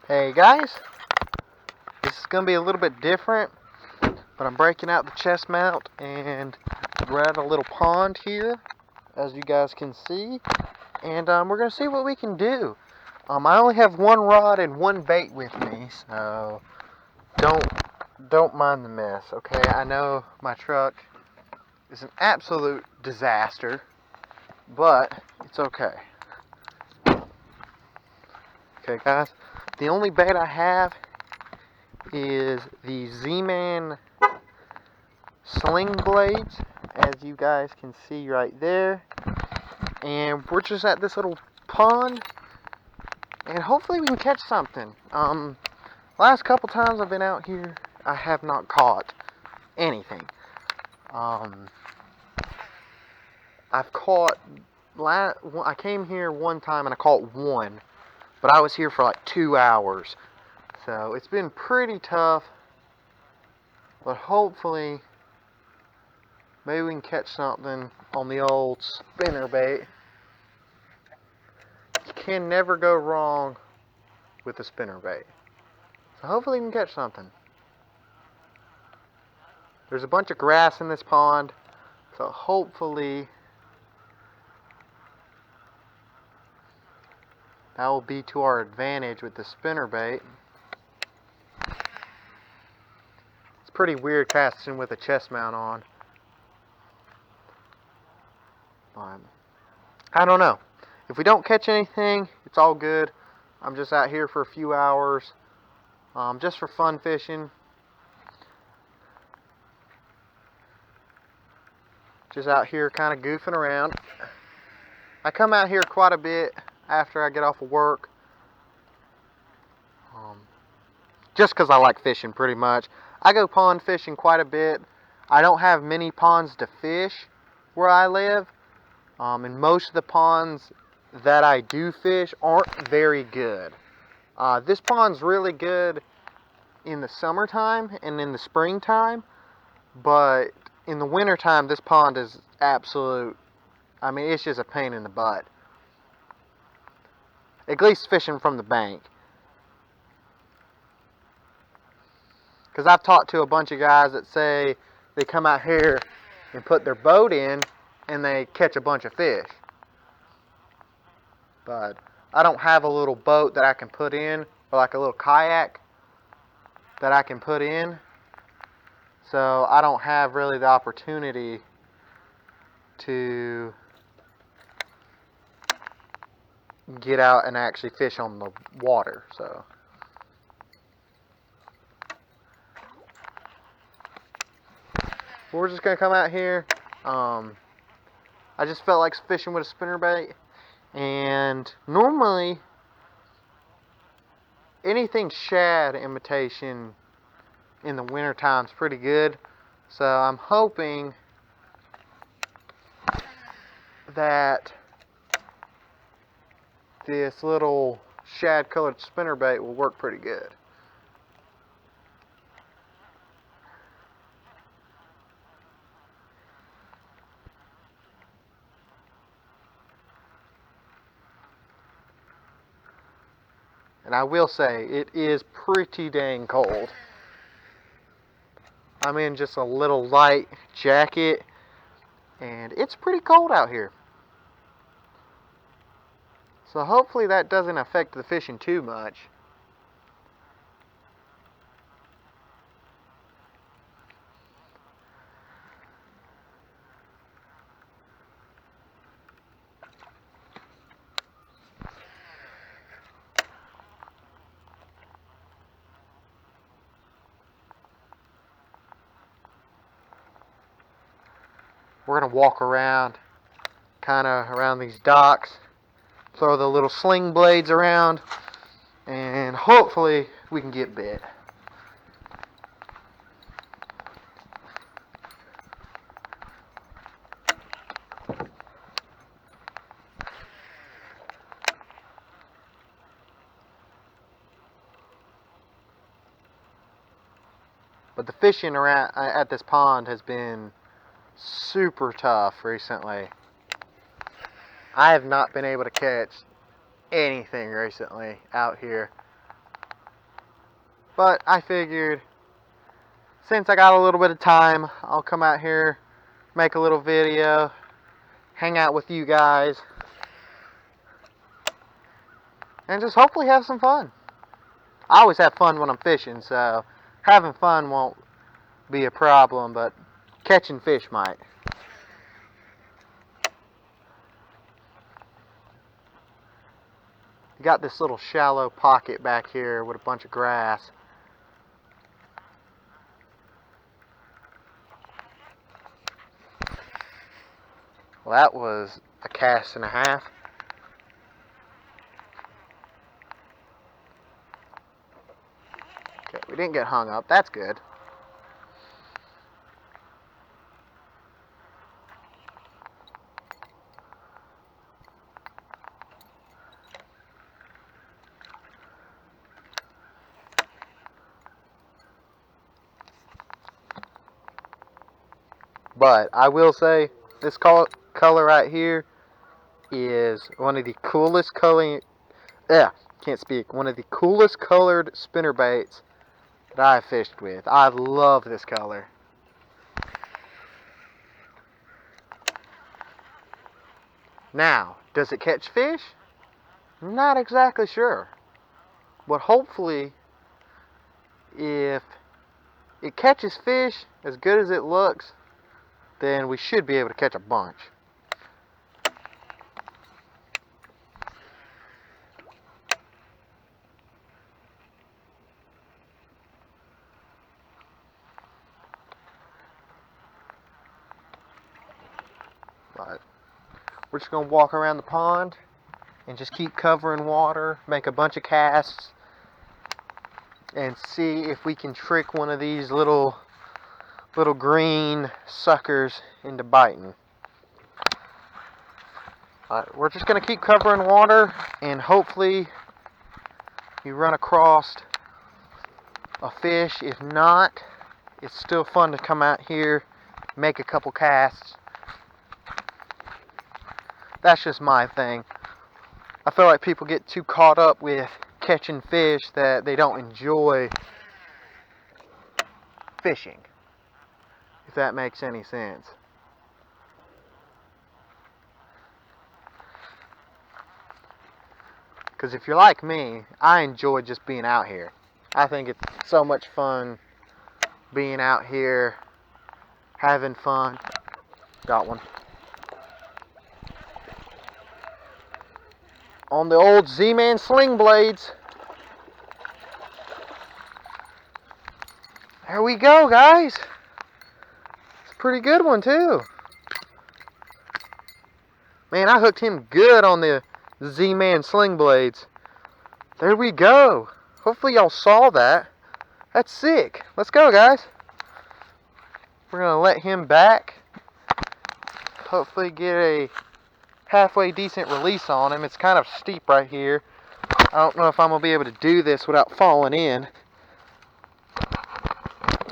Hey guys, this is going to be a little bit different, but I'm breaking out the chest mount and we're at a little pond here, as you guys can see, and we're going to see what we can do. I only have one rod and one bait with me, so don't mind the mess, okay? I know my truck is an absolute disaster, but it's okay. Okay guys, the only bait I have is the Z-Man sling blades, as you guys can see right there, and we're just at this little pond and hopefully we can catch something. Last couple times I've been out here, I have not caught anything. I've caught I came here one time and I caught one, but I was here for like 2 hours, so it's been pretty tough, but hopefully maybe we can catch something on the old spinnerbait. You can never go wrong with a spinnerbait. So hopefully we can catch something. There's a bunch of grass in this pond, so hopefully that will be to our advantage with the spinnerbait. It's pretty weird casting with a chest mount on. I don't know. If we don't catch anything, it's all good. I'm just out here for a few hours, just for fun fishing. Just out here kind of goofing around. I come out here quite a bit after I get off of work, just because I like fishing pretty much. I go pond fishing quite a bit. I don't have many ponds to fish where I live, and most of the ponds that I do fish aren't very good. This pond's really good in the summertime and in the springtime, but in the wintertime this pond is absolute, I mean, it's just a pain in the butt. At least fishing from the bank. Because I've talked to a bunch of guys that say they come out here and put their boat in and they catch a bunch of fish. But I don't have a little boat that I can put in, or like a little kayak that I can put in. So I don't have really the opportunity to get out and actually fish on the water. So we're just gonna come out here. I just felt like fishing with a spinnerbait, and normally anything shad imitation in the winter time is pretty good. So I'm hoping that this little shad colored spinnerbait will work pretty good. And I will say, it is pretty dang cold. I'm in just a little light jacket, and it's pretty cold out here. So hopefully that doesn't affect the fishing too much. We're going to walk around, kind of around these docks, throw the little sling blades around, and hopefully we can get bit. But the fishing around at this pond has been super tough recently. I have not been able to catch anything recently out here. But I figured, since I got a little bit of time, I'll come out here, make a little video, hang out with you guys, and just hopefully have some fun. I always have fun when I'm fishing, so having fun won't be a problem, but catching fish might. You got this little shallow pocket back here with a bunch of grass. Well, that was a cast and a half. Okay, we didn't get hung up. That's good. But I will say, this color right here is one of the coolest colored, one of the coolest colored spinnerbaits that I've fished with. I love this color. Now, does it catch fish? Not exactly sure. But hopefully, if it catches fish as good as it looks, then we should be able to catch a bunch. But we're just going to walk around the pond and just keep covering water, make a bunch of casts, and see if we can trick one of these little green suckers into biting. We're just going to keep covering water, and hopefully you run across a fish. If not, it's still fun to come out here, make a couple casts. That's just my thing. I feel like people get too caught up with catching fish that they don't enjoy fishing, if that makes any sense. Because if you're like me, I enjoy just being out here. I think it's so much fun being out here, having fun. Got one. On the old Z-Man sling blades. There we go, guys. It's a pretty good one, too. Man, I hooked him good on the Z-Man sling blades. There we go. Hopefully y'all saw that. That's sick. Let's go, guys. We're going to let him back. Hopefully get a halfway decent release on him. It's kind of steep right here. I don't know if I'm going to be able to do this without falling in.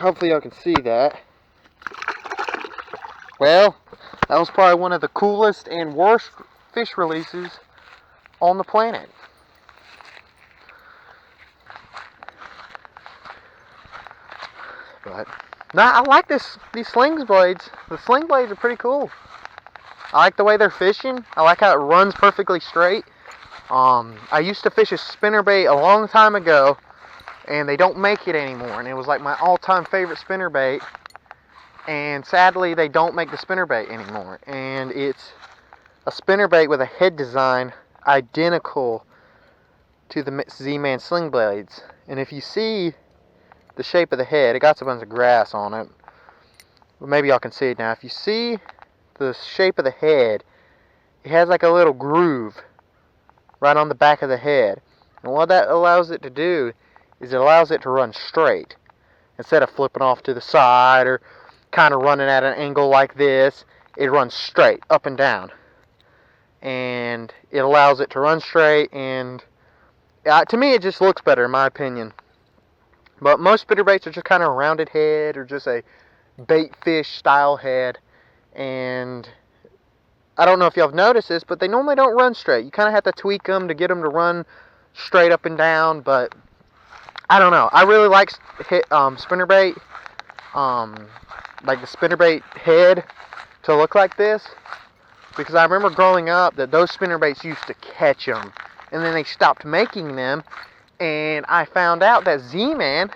Hopefully y'all can see that. Well, that was probably one of the coolest and worst fish releases on the planet. But I like these sling blades. The sling blades are pretty cool. I like the way they're fishing. I like how it runs perfectly straight. I used to fish a spinnerbait a long time ago, and they don't make it anymore. And it was like my all-time favorite spinnerbait. And sadly, they don't make the spinnerbait anymore. And it's a spinnerbait with a head design identical to the Z-Man sling blades. And if you see the shape of the head, it got a bunch of grass on it. Well, maybe y'all can see it now. If you see the shape of the head, it has like a little groove right on the back of the head. And what that allows it to do is it allows it to run straight instead of flipping off to the side or kind of running at an angle like this. It runs straight up and down, and it allows it to run straight, and to me it just looks better in my opinion. But most spinnerbaits are just kind of a rounded head or just a bait fish style head. And I don't know if y'all have noticed this, but they normally don't run straight. You kind of have to tweak them to get them to run straight up and down. But I don't know. I really like spinnerbait, like the spinnerbait head to look like this, because I remember growing up that those spinnerbaits used to catch them, and then they stopped making them, and I found out that Z-Man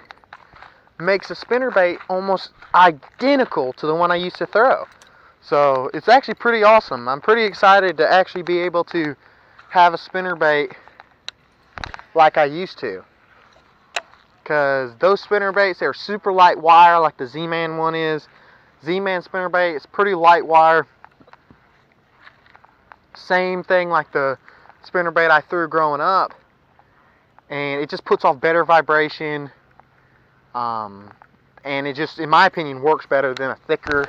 makes a spinnerbait almost identical to the one I used to throw. So it's actually pretty awesome. I'm pretty excited to actually be able to have a spinnerbait like I used to. Because those spinnerbaits, they're super light wire like the Z-Man one is. Z-Man spinnerbait is pretty light wire. Same thing like the spinnerbait I threw growing up. And it just puts off better vibration. And it just, in my opinion, works better than a thicker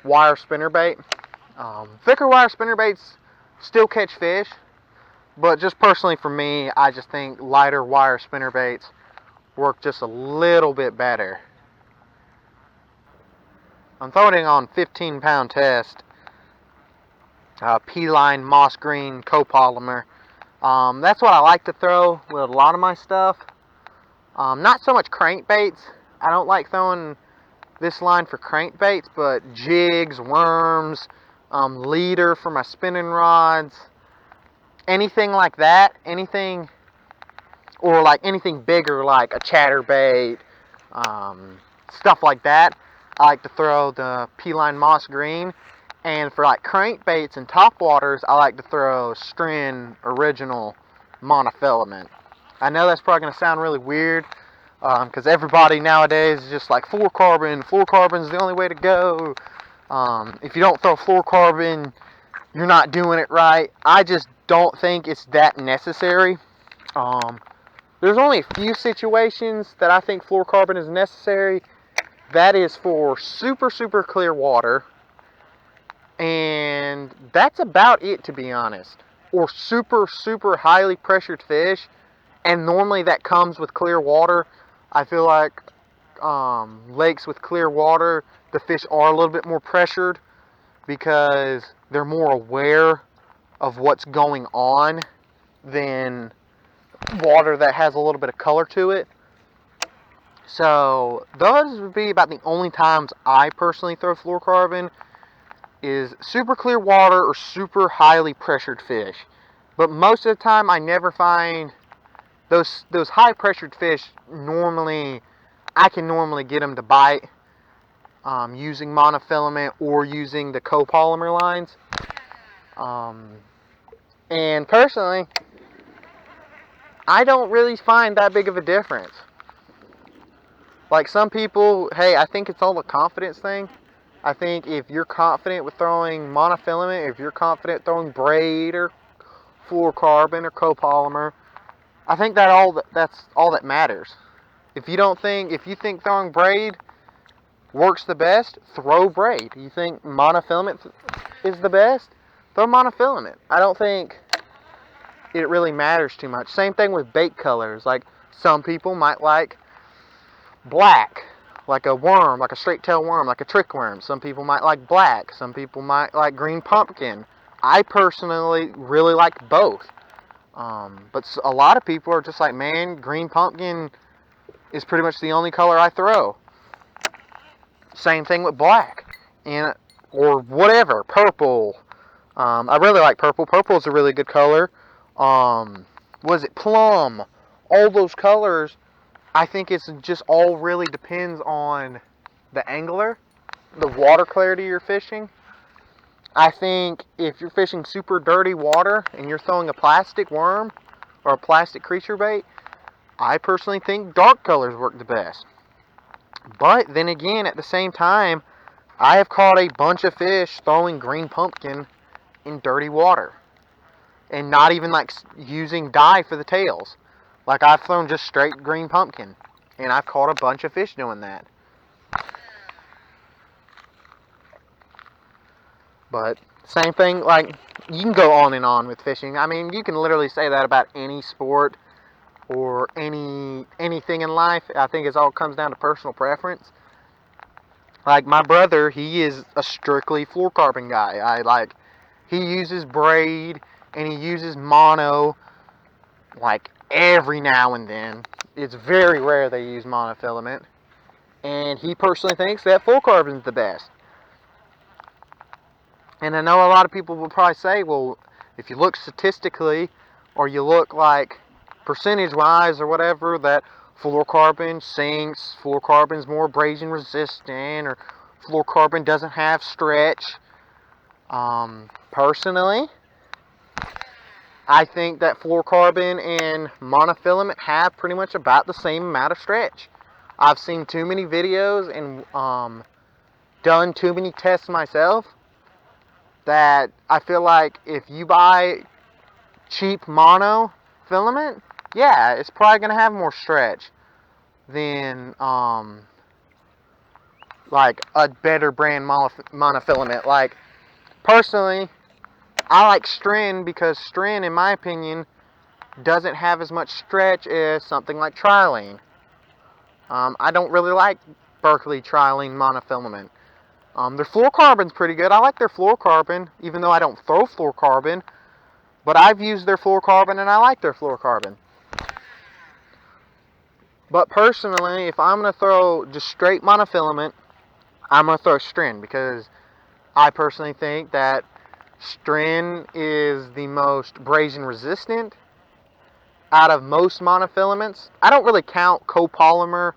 wire spinnerbait. Thicker wire spinnerbaits still catch fish, but just personally for me, I just think lighter wire spinnerbaits work just a little bit better. I'm throwing it on 15-pound test, P-line moss green copolymer. That's what I like to throw with a lot of my stuff. Not so much crankbaits. I don't like throwing this line for crankbaits, but jigs, worms, leader for my spinning rods, anything like that, anything, or like anything bigger like a chatterbait, stuff like that. I like to throw the P-line moss green, and for like crankbaits and topwaters, I like to throw Strin original monofilament. I know that's probably going to sound really weird, because everybody nowadays is just like fluorocarbon. Fluorocarbon's the only way to go. If you don't throw fluorocarbon, you're not doing it right. I just don't think it's that necessary. There's only a few situations that I think fluorocarbon is necessary. That is for super, super clear water. And that's about it, to be honest. Or super, super highly pressured fish. And normally that comes with clear water. I feel like lakes with clear water, the fish are a little bit more pressured because they're more aware of what's going on than water that has a little bit of color to it. So those would be about the only times I personally throw fluorocarbon, is super clear water or super highly pressured fish. But most of the time I never find those high pressured fish. Normally I can normally get them to bite using monofilament or using the copolymer lines. And personally, I don't really find that big of a difference. Like some people, hey, I think it's all a confidence thing. I think if you're confident with throwing monofilament, if you're confident throwing braid or fluorocarbon or copolymer, I think that's all that matters. If you think throwing braid works the best, throw braid. You think monofilament is the best, throw monofilament. I don't think it really matters too much. Same thing with bait colors. Like some people might like black, like a worm, like a straight tail worm, like a trick worm. Some people might like black. Some people might like green pumpkin. I personally really like both. But a lot of people are just like, man, green pumpkin is pretty much the only color I throw. Same thing with black, or whatever, purple. I really like purple. Purple is a really good color. Was it plum? All those colors, I think it's just all really depends on the angler, the water clarity you're fishing. I think if you're fishing super dirty water and you're throwing a plastic worm or a plastic creature bait, I personally think dark colors work the best. But then again, at the same time, I have caught a bunch of fish throwing green pumpkin in dirty water. And not even like using dye for the tails. Like I've thrown just straight green pumpkin. And I've caught a bunch of fish doing that. But same thing, like you can go on and on with fishing. I mean, you can literally say that about any sport or anything in life. I think it all comes down to personal preference. Like my brother, he is a strictly fluorocarbon guy. He uses braid and he uses mono like every now and then. it's very rare they use monofilament. And he personally thinks that fluorocarbon is the best. And I know a lot of people will probably say, well, if you look statistically, or you look like percentage-wise or whatever, that fluorocarbon sinks, fluorocarbon's more abrasion resistant, or fluorocarbon doesn't have stretch. Personally, I think that fluorocarbon and monofilament have pretty much about the same amount of stretch. I've seen too many videos and done too many tests myself that I feel like if you buy cheap monofilament, yeah, it's probably going to have more stretch than like a better brand monofilament. Like, personally, I like Stren because Stren, in my opinion, doesn't have as much stretch as something like Trilene. I don't really like Berkeley Trilene monofilament. Their fluorocarbon's pretty good. I like their fluorocarbon, even though I don't throw fluorocarbon. But I've used their fluorocarbon and I like their fluorocarbon. But personally, if I'm going to throw just straight monofilament, I'm going to throw Stren because I personally think that Stren is the most abrasion resistant out of most monofilaments. I don't really count copolymer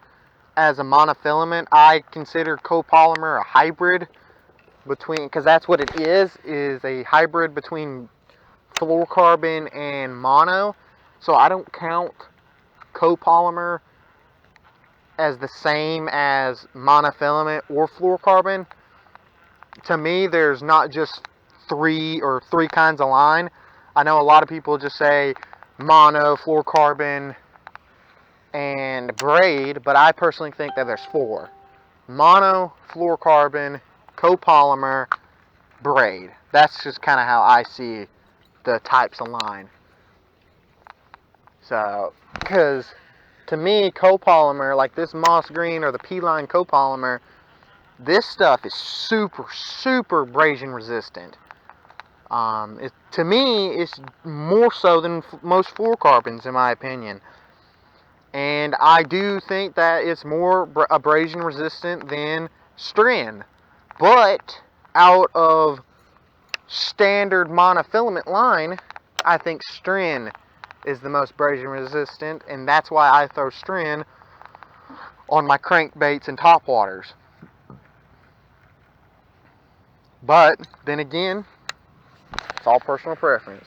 as a monofilament. I consider copolymer a hybrid between, because that's what it is a hybrid between fluorocarbon and mono. So I don't count copolymer as the same as monofilament or fluorocarbon. To me, there's not just three kinds of line. I know a lot of people just say mono, fluorocarbon, and braid, but I personally think that there's four: mono, fluorocarbon, copolymer, braid. That's just kind of how I see the types of line. So, because to me, copolymer, like this moss green or the P-line copolymer, this stuff is super, super abrasion resistant. To me, it's more so than most fluorocarbons, in my opinion. And I do think that it's more abrasion resistant than Stren. But out of standard monofilament line, I think Stren is the most abrasion resistant, and that's why I throw Stren on my crankbaits and topwaters. But then again, it's all personal preference.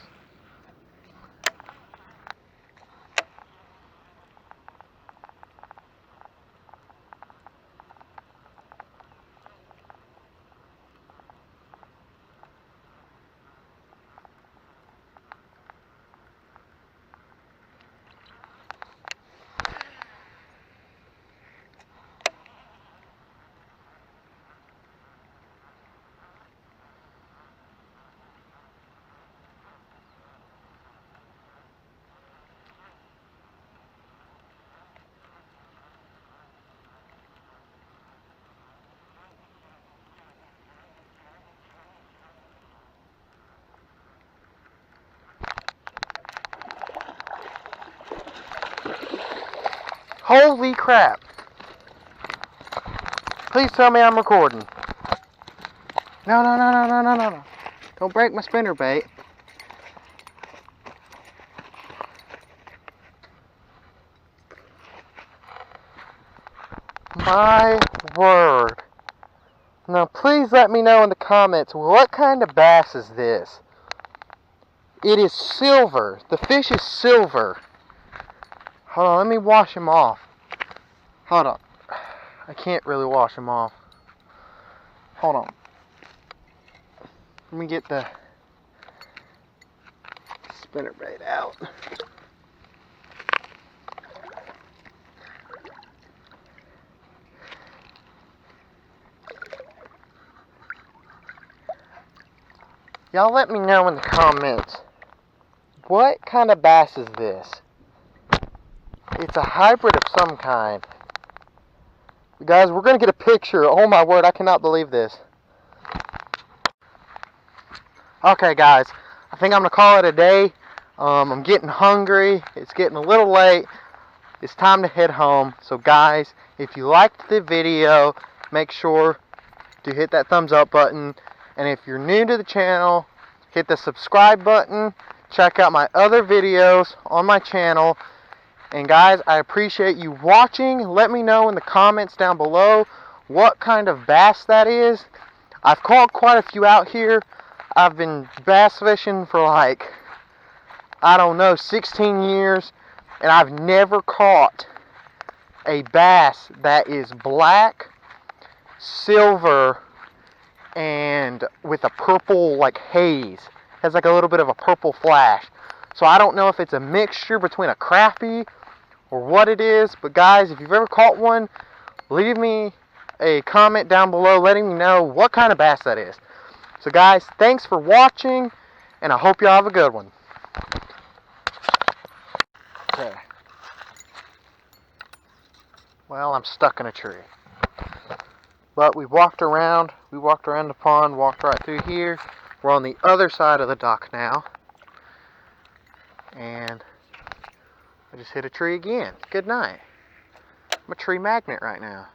Holy crap. Please tell me I'm recording. No. Don't break my spinnerbait. My word. Now please let me know in the comments, what kind of bass is this? It is silver. The fish is silver. Hold on, let me wash him off. Hold on. I can't really wash him off. Hold on. Let me get the spinnerbait out. Y'all let me know in the comments, what kind of bass is this? It's a hybrid of some kind. Guys, we're going to get a picture. Oh my word, I cannot believe this. Okay guys, I think I'm going to call it a day. I'm getting hungry. It's getting a little late. it's time to head home. So guys, if you liked the video, make sure to hit that thumbs up button. And if you're new to the channel, hit the subscribe button. Check out my other videos on my channel. And guys, I appreciate you watching. Let me know in the comments down below what kind of bass that is. I've caught quite a few out here. I've been bass fishing for like, I don't know, 16 years. And I've never caught a bass that is black, silver, and with a purple like haze. Has like a little bit of a purple flash. So I don't know if it's a mixture between a crappie or what it is. But guys, if you've ever caught one, leave me a comment down below letting me know what kind of bass that is. So guys, thanks for watching, and I hope y'all have a good one. Okay. Well, I'm stuck in a tree. But we walked around the pond, walked right through here. We're on the other side of the dock now. And I just hit a tree again. Good night. I'm a tree magnet right now.